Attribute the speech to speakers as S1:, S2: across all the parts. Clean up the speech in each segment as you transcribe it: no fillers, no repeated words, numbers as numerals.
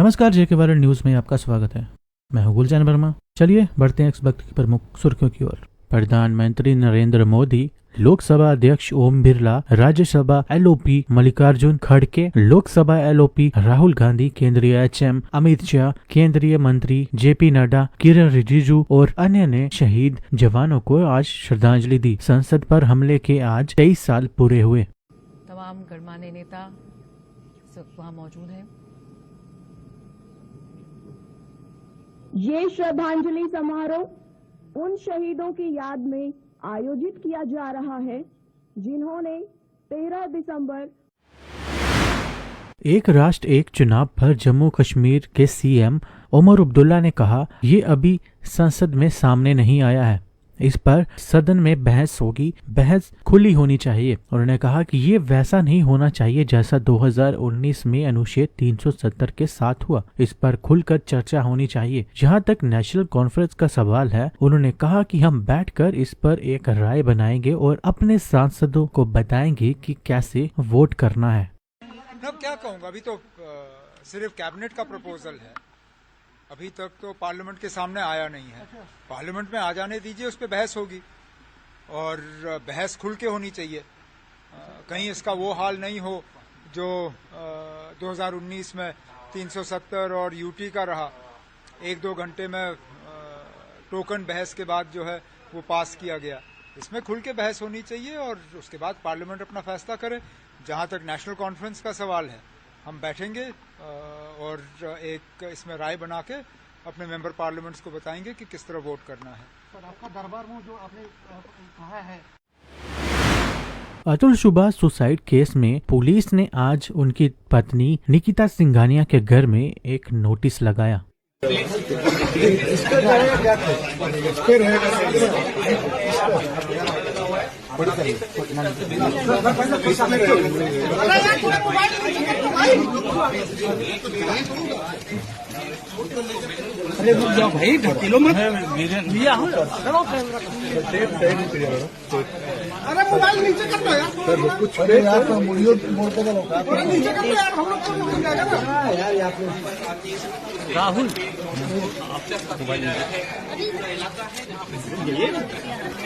S1: नमस्कार, जेके ward news में आपका स्वागत है। मैं हूं गुलजान वर्मा। चलिए बढ़ते हैं इस वक्त की प्रमुख सुर्खियों की ओर। प्रधानमंत्री नरेंद्र मोदी, लोकसभा अध्यक्ष ओम बिरला, राज्यसभा एलओपी मल्लिकार्जुन खड़गे, लोकसभा एलओपी राहुल गांधी, केंद्रीय एचएम अमित शाह, केंद्रीय मंत्री जेपी नड्डा, किरण रिजिजू और अन्य ने शहीद जवानों को आज श्रद्धांजलि दी। संसद पर हमले के आज 23 साल पूरे हुए।
S2: तमाम गणमान्य नेता वहाँ मौजूद हैं।
S3: ये श्रद्धांजलि समारोह उन शहीदों की याद में आयोजित किया जा रहा है जिन्होंने 13 दिसंबर
S1: एक राष्ट्र एक चुनाव पर जम्मू कश्मीर के सीएम उमर अब्दुल्ला ने कहा, ये अभी संसद में सामने नहीं आया है, इस पर सदन में बहस होगी, बहस खुली होनी चाहिए। उन्होंने कहा कि ये वैसा नहीं होना चाहिए जैसा 2019 में अनुच्छेद 370 के साथ हुआ, इस पर खुलकर चर्चा होनी चाहिए। जहां तक नेशनल कॉन्फ्रेंस का सवाल है, उन्होंने कहा कि हम बैठकर इस पर एक राय बनाएंगे और अपने सांसदों को बताएंगे कि कैसे वोट करना है।
S4: अब क्या कहूँगा, अभी तो सिर्फ कैबिनेट का प्रपोजल है, अभी तक तो पार्लियामेंट के सामने आया नहीं है। पार्लियामेंट में आ जाने दीजिए, उस पर बहस होगी और बहस खुल के होनी चाहिए। कहीं इसका वो हाल नहीं हो जो 2019 में 370 और यूटी का रहा, 1-2 घंटे में टोकन बहस के बाद जो है वो पास किया गया। इसमें खुल के बहस होनी चाहिए और उसके बाद पार्लियामेंट अपना फैसला करे। जहां तक नेशनल कॉन्फ्रेंस का सवाल है, हम बैठेंगे और एक इसमें राय बना के अपने मेंबर पार्लियामेंट्स को बताएंगे कि किस तरह वोट करना है।
S5: सर, आपका दरबार में जो आपने कहा है,
S1: अतुल सुभाष सुसाइड केस में पुलिस ने आज उनकी पत्नी निकिता सिंघानिया के घर में एक नोटिस लगाया।
S5: अरे रुक जाओ भाई, ढकेलो मत। लिया हो अरे मोबाइल नीचे कर दो यार, सर कुछ छोड़े यार, तो मुड़ियो मोड़ पे थोड़ा नीचे कर दो यार, हम लोग को मिल जाएगा ना यार। राहुल मोबाइल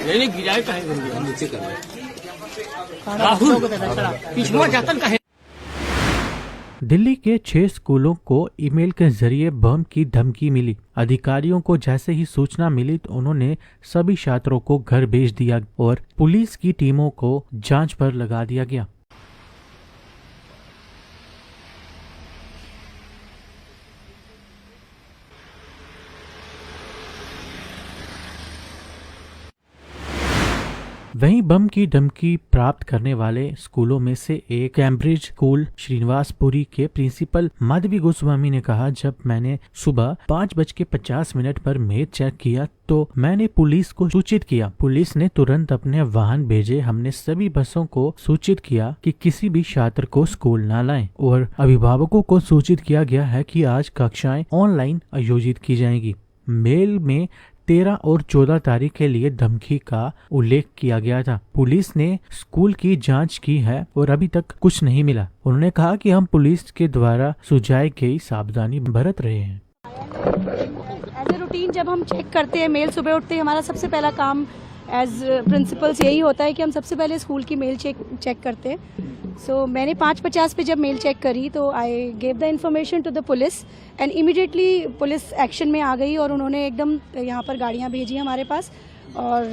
S5: नहीं गिराए का है, नीचे कर राहुल पिछवा जातन का है।
S1: दिल्ली के 6 स्कूलों को ईमेल के जरिए बम की धमकी मिली। अधिकारियों को जैसे ही सूचना मिली तो उन्होंने सभी छात्रों को घर भेज दिया और पुलिस की टीमों को जांच पर लगा दिया गया। वहीं बम की धमकी प्राप्त करने वाले स्कूलों में से एक कैम्ब्रिज स्कूल श्रीनिवासपुरी के प्रिंसिपल माधवी गोस्वामी ने कहा, जब मैंने सुबह 5:50 पर मेल चेक किया तो मैंने पुलिस को सूचित किया। पुलिस ने तुरंत अपने वाहन भेजे। हमने सभी बसों को सूचित किया कि किसी भी छात्र को स्कूल न लाएं और अभिभावकों को सूचित किया गया है कि आज कक्षाएं ऑनलाइन आयोजित की जाएंगी। मेल में 13 और 14 तारीख के लिए धमकी का उल्लेख किया गया था। पुलिस ने स्कूल की जांच की है और अभी तक कुछ नहीं मिला। उन्होंने कहा कि हम पुलिस के द्वारा सुझाई गई सावधानी बरत रहे हैं।
S6: एज ए रूटीन जब हम चेक करते हैं मेल, सुबह उठते ही हमारा सबसे पहला काम एज प्रिंसिपल्स यही होता है कि हम सबसे पहले स्कूल की मेल चेक करते हैं। सो मैंने 5:50 पे जब मेल चेक करी तो I gave the information to the police and immediately police action में आ गई और उन्होंने एकदम यहाँ पर गाड़ियाँ भेजी हमारे पास। और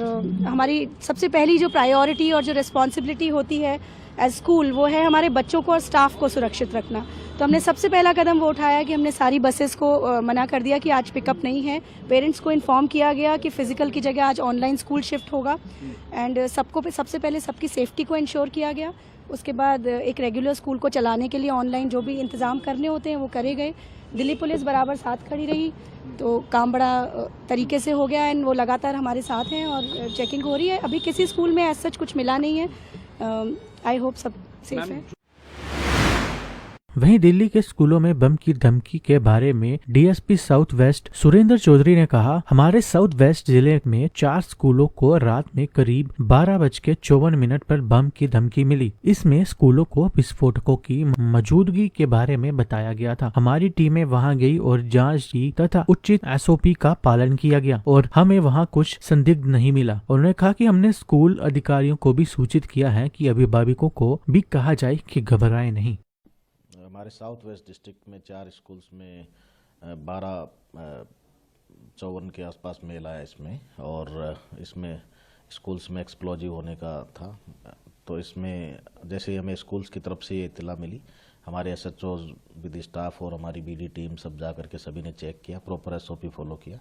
S6: हमारी सबसे पहली जो प्रायोरिटी और जो रिस्पॉन्सिबिलिटी होती है एज स्कूल, वो है हमारे बच्चों को और स्टाफ को सुरक्षित रखना। तो हमने सबसे पहला कदम वो उठाया कि हमने सारी बसेस को मना कर दिया कि आज पिकअप नहीं है। पेरेंट्स को इन्फॉर्म किया गया कि फिजिकल की जगह आज ऑनलाइन स्कूल शिफ्ट होगा एंड सबको सबसे पहले सबकी सेफ्टी को इंश्योर किया गया। उसके बाद एक रेगुलर स्कूल को चलाने के लिए ऑनलाइन जो भी इंतज़ाम करने होते हैं वो करे गए। दिल्ली पुलिस बराबर साथ खड़ी रही तो काम बड़ा तरीके से हो गया एंड वो लगातार हमारे साथ हैं और चेकिंग हो रही है। अभी किसी स्कूल में ऐसा कुछ मिला नहीं है। आई होप सब सेफ है।
S1: वहीं दिल्ली के स्कूलों में बम की धमकी के बारे में DSP south west Surendra Chaudhary ने कहा, हमारे साउथ वेस्ट जिले में 4 स्कूलों को रात में करीब 12:54 पर बम की धमकी मिली। इसमें स्कूलों को विस्फोटकों की मौजूदगी के बारे में बताया गया था। हमारी टीमें वहां गई और जांच की तथा उचित एसओपी का पालन किया गया और हमें वहां कुछ संदिग्ध नहीं मिला। उन्होंने कहा कि हमने स्कूल अधिकारियों को भी सूचित किया है कि अभिभावकों को भी कहा जाए कि घबराएं नहीं।
S7: हमारे साउथ वेस्ट डिस्ट्रिक्ट में 4 स्कूल्स में 12:54 के आसपास मेल आया इसमें, और इसमें स्कूल्स में एक्सप्लोजिव होने का था। तो इसमें जैसे हमें स्कूल्स की तरफ से ये इत्तला मिली, हमारे एसएचओज विद स्टाफ और हमारी बीडी टीम सब जा करके सभी ने चेक किया, प्रॉपर एसओपी फॉलो किया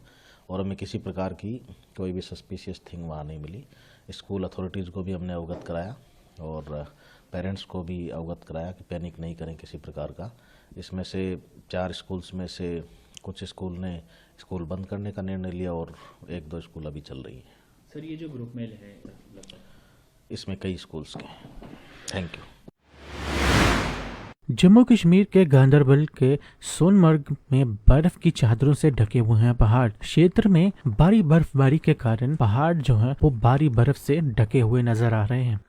S7: और हमें किसी प्रकार की कोई भी सस्पिशियस थिंग वहाँ नहीं मिली। स्कूल अथॉरिटीज़ को भी हमने अवगत कराया और पेरेंट्स को भी अवगत कराया कि पैनिक नहीं करें किसी प्रकार का। इसमें से 4 स्कूल्स में से कुछ स्कूल ने स्कूल बंद करने का निर्णय लिया और 1-2 स्कूल अभी चल रही हैं।
S8: सर, ये जो ग्रुप मेल है
S7: इसमें कई स्कूल्स के। Thank you.
S1: जम्मू कश्मीर के गांदरबल के सोनमर्ग में बर्फ की चादरों से ढके हुए हैं पहाड़। क्षेत्र में भारी बर्फबारी के कारण पहाड़ जो है वो भारी बर्फ से ढके हुए नजर आ रहे हैं।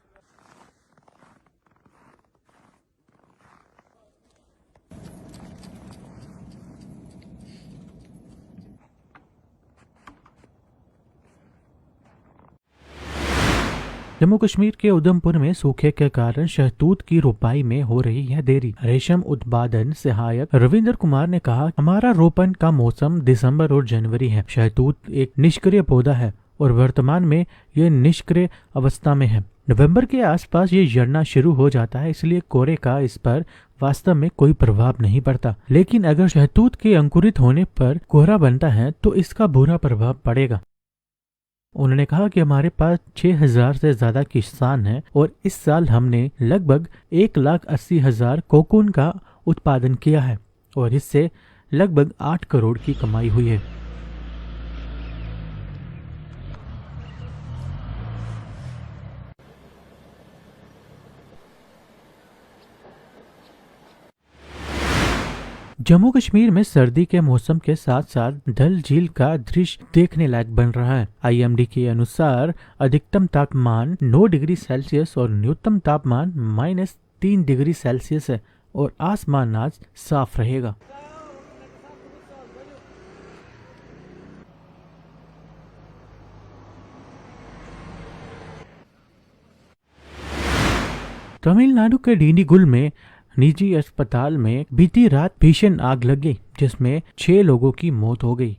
S1: जम्मू कश्मीर के उधमपुर में सूखे के कारण शहतूत की रोपाई में हो रही है देरी। रेशम उत्पादन सहायक रविंद्र कुमार ने कहा, हमारा रोपण का मौसम दिसंबर और जनवरी है। शहतूत एक निष्क्रिय पौधा है और वर्तमान में ये निष्क्रिय अवस्था में है। नवंबर के आसपास ये झड़ना शुरू हो जाता है, इसलिए कोहरे का इस पर वास्तव में कोई प्रभाव नहीं पड़ता। लेकिन अगर शहतूत के अंकुरित होने पर कोहरा बनता है तो इसका बुरा प्रभाव पड़ेगा। उन्होंने कहा कि हमारे पास 6000 से ज्यादा किसान हैं और इस साल हमने लगभग 1,80,000 कोकून का उत्पादन किया है और इससे लगभग 8 करोड़ की कमाई हुई है। जम्मू कश्मीर में सर्दी के मौसम के साथ साथ डल झील का दृश्य देखने लायक बन रहा है। आईएमडी के अनुसार अधिकतम तापमान 9 डिग्री सेल्सियस और न्यूनतम तापमान -3 डिग्री सेल्सियस है और आसमान आज साफ रहेगा। तमिलनाडु के डींडीगुल में निजी अस्पताल में बीती रात भीषण आग लग गई, जिसमें 6 लोगों की मौत हो गई।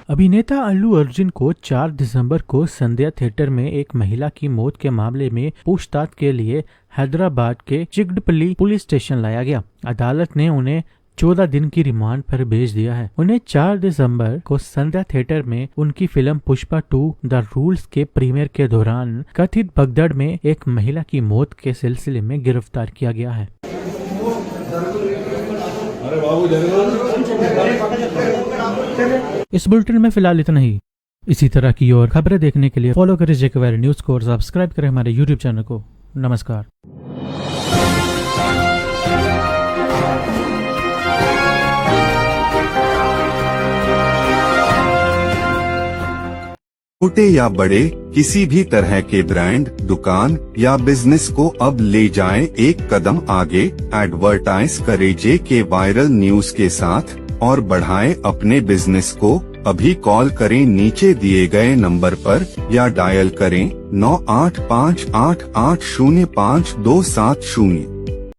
S1: अभिनेता अल्लू अर्जुन को 4 दिसंबर को संध्या थिएटर में एक महिला की मौत के मामले में पूछताछ के लिए हैदराबाद के चिगडपल्ली पुलिस स्टेशन लाया गया। अदालत ने उन्हें 14 दिन की रिमांड पर भेज दिया है। उन्हें 4 दिसंबर को संध्या थिएटर में उनकी फिल्म पुष्पा 2 द रूल्स के प्रीमियर के दौरान कथित भगदड़ में एक महिला की मौत के सिलसिले में गिरफ्तार किया गया है। इस बुलेटिन में फिलहाल इतना ही। इसी तरह की और खबरें देखने के लिए फॉलो करें जेके वैली न्यूज को और सब्सक्राइब करें हमारे यूट्यूब चैनल को। नमस्कार।
S9: छोटे या बड़े किसी भी तरह के ब्रांड, दुकान या बिजनेस को अब ले जाएं एक कदम आगे। एडवर्टाइज करें जेके वायरल न्यूज के साथ और बढ़ाएं अपने बिजनेस को। अभी कॉल करें नीचे दिए गए नंबर पर या डायल करें 9858805270।